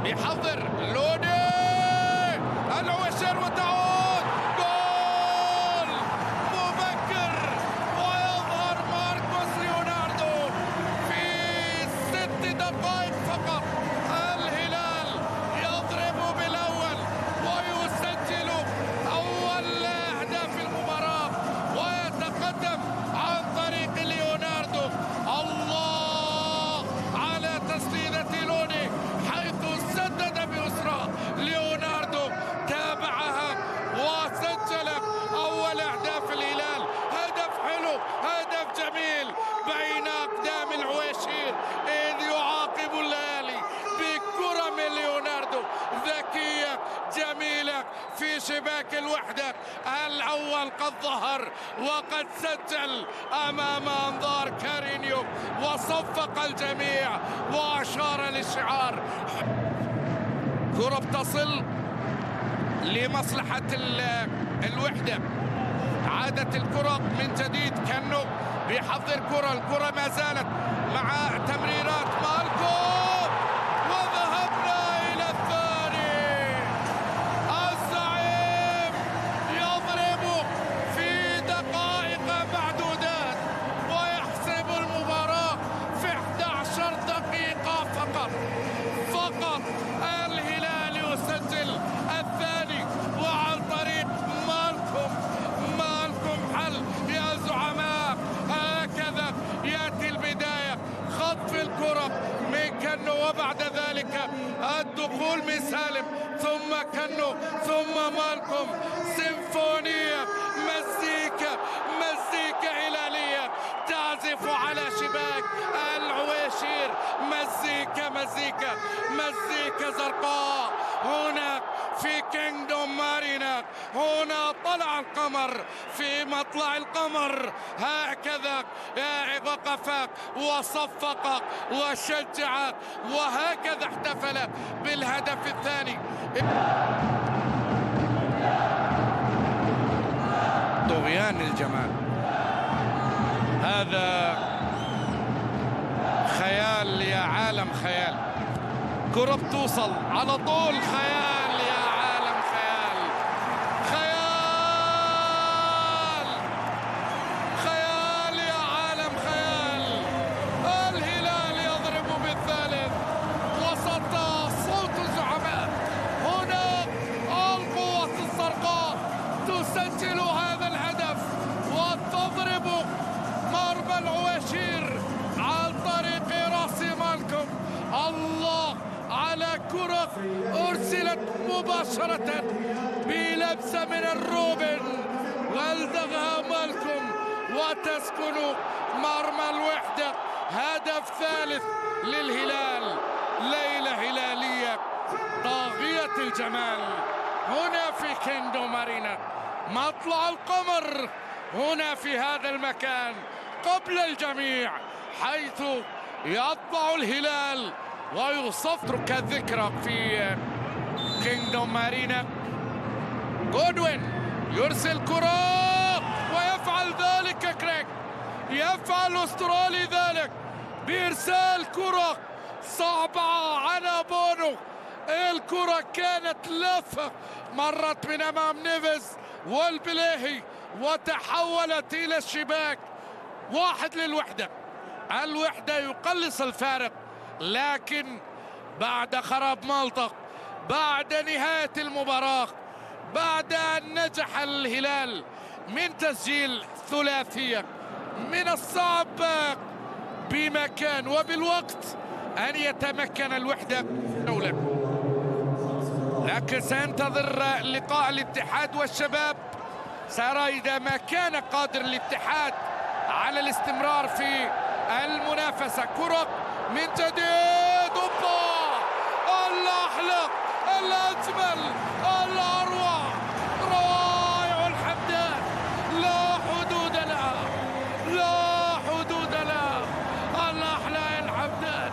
بيحضر لوني العويشير وتعود جول مبكر، ويظهر ماركوس ليوناردو في 6 دقائق فقط. الهلال يضرب بالأول ويسجل أول أهداف المباراة ويتقدم عن طريق ليوناردو. الله على تسديدة لوني حيث سدد بيسرى. ليوناردو تابعها وسجل أول أهداف الهلال. هدف حلو، هدف جميل بين أقدام العويشير، إذ يعاقب الليالي بكرة من ليوناردو ذكية جميلة في شباك الوحدة. الأول قد ظهر وقد سجل أمام أنظار كارينيو وصفق الجميع وأشار للشعار. كرة بتصل لمصلحة الوحدة. عادت الكرة من جديد، كانو بيحضر الكرة ما زالت مع تمريرات مالكو، وذهبنا إلى الثاني. الزعيم يضرب في دقائق معدودات ويحسب المباراة في 11 دقيقة فقط. الهلال يسجل الثاني وعن طريق مالكم حل يا زعماء. هكذا يأتي البداية، خطف الكرة من كنو وبعد ذلك الدخول من سالم ثم كنو ثم مالكم. سيمفونية، مزيكا هلالية تعزف على شباك العويشير. مزيكا زرقاء هنا في كينغدوم مارينا. هنا طلع القمر في مطلع القمر. هكذا وقف وصفق وشجع وهكذا احتفل بالهدف الثاني. طغيان الجمال، هذا خيال يا عالم، خيال. كرة بتوصل على طول، خيال يا عالم، خيال يا عالم، خيال. الهلال يضرب بالثالث وسط صوت الزعماء. هنا القوة الزرقاء تسجل هذا الهدف وتضرب مرمى العويشير عن طريق راس مالكم. الله على كرة أرسلت مباشرة بلمسة من الروبن، والدغها مالكم وتسكن مرمى الوحدة. هدف ثالث للهلال. ليلة هلالية طاغية الجمال هنا في كينغدوم مارينا. مطلع القمر هنا في هذا المكان قبل الجميع، حيث يطلع الهلال ويصفر كالذكرى في كينغدوم مارينا. جودوين يرسل كرة ويفعل ذلك كريك، يفعل الأسترالي ذلك بإرسال كرة صعبة على بونو. الكرة كانت لفة، مرت من أمام نيفيز والبليهي وتحولت إلى الشباك. 1 للوحدة. الوحدة يقلص الفارق، لكن بعد خراب مالطا، بعد نهاية المباراة، بعد أن نجح الهلال من تسجيل ثلاثية، من الصعب بمكان وبالوقت أن يتمكن الوحدة دولة. لكن سينتظر لقاء الاتحاد والشباب، سيرى إذا ما كان قادر الاتحاد على الاستمرار في المنافسة. كرة من جديد، الأحلى، الأجمل، الأروع، رائع الحمدان، لا حدود لها، لا حدود لها. الأحلى الحمدان،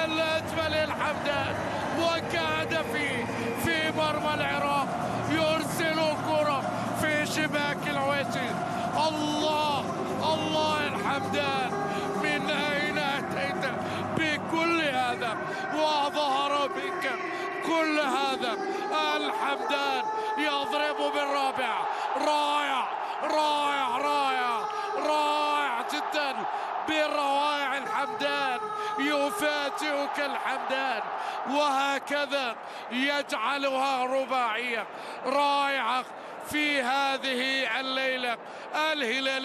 الأجمل الحمدان، وكهدفي في مرمى العراق يرسل الكرة في شباك العويشير. الله الله الحمدان، من أين أتيت بكل هذا وظهر بك كل هذا الحمدان يضرب بالرابع. رائع رائع رائع رائع جدا بالروائع. الحمدان يفاجئك الحمدان، وهكذا يجعلها رباعية رائعة في هذه الليلة الهلالية.